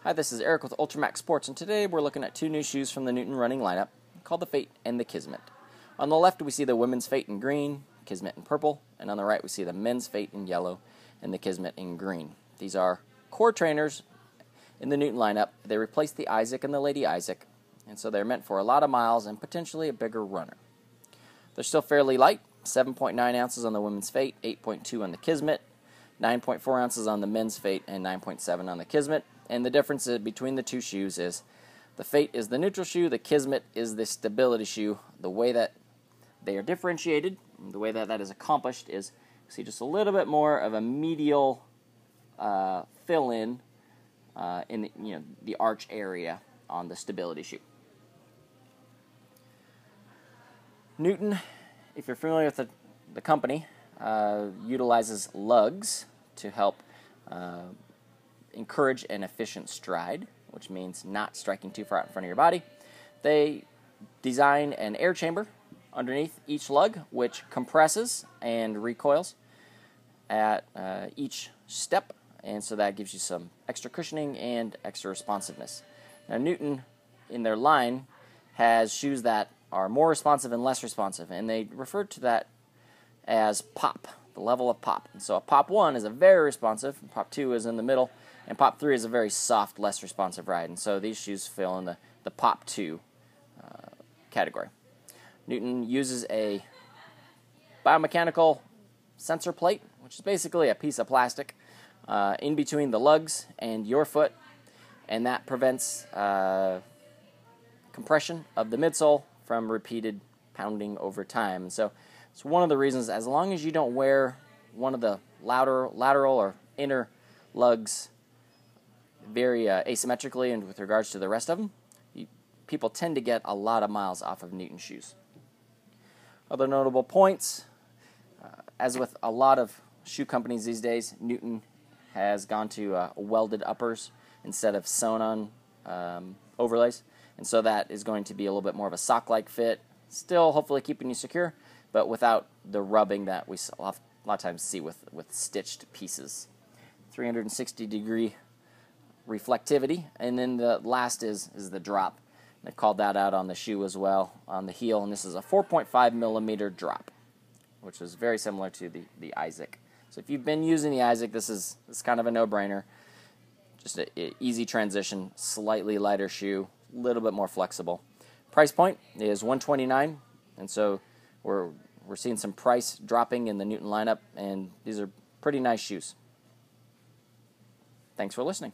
Hi, this is Eric with Ultramax Sports, and today we're looking at two new shoes from the Newton running lineup called the Fate and the Kismet. On the left we see the women's Fate in green, Kismet in purple, and on the right we see the men's Fate in yellow and the Kismet in green. These are core trainers in the Newton lineup. They replace the Isaac and the Lady Isaac, and so they're meant for a lot of miles and potentially a bigger runner. They're still fairly light, 7.9 ounces on the women's Fate, 8.2 on the Kismet, 9.4 ounces on the men's Fate, and 9.7 on the Kismet. And the difference between the two shoes is the Fate is the neutral shoe, the Kismet is the stability shoe. The way that they are differentiated, the way that that is accomplished is see just a little bit more of a medial fill-in in the arch area on the stability shoe. Newton, if you're familiar with the company, utilizes Lugs to help encourage an efficient stride, which means not striking too far out in front of your body. They design an air chamber underneath each lug, which compresses and recoils at each step, and so that gives you some extra cushioning and extra responsiveness. Now, Newton, in their line, has shoes that are more responsive and less responsive, and they refer to that as pop, the level of pop. And so a pop 1 is a very responsive, pop 2 is in the middle, and pop 3 is a very soft, less responsive ride. And so these shoes fill in the pop 2 category. Newton uses a biomechanical sensor plate, which is basically a piece of plastic in between the lugs and your foot, and that prevents compression of the midsole from repeated pounding over time. And so it's one of the reasons, as long as you don't wear one of the lateral or inner lugs very asymmetrically and with regards to the rest of them, people tend to get a lot of miles off of Newton shoes. Other notable points, as with a lot of shoe companies these days, Newton has gone to welded uppers instead of sewn-on overlays, and so that is going to be a little bit more of a sock-like fit, still hopefully keeping you secure, but without the rubbing that we a lot of times see with stitched pieces. 360-degree reflectivity, and then the last is the drop. They called that out on the shoe as well, on the heel, and this is a 4.5 millimeter drop, which is very similar to the Isaac. So if you've been using the Isaac, this is kind of a no-brainer. Just an easy transition, slightly lighter shoe, a little bit more flexible. Price point is $129, and so we're seeing some price dropping in the Newton lineup, and these are pretty nice shoes. Thanks for listening.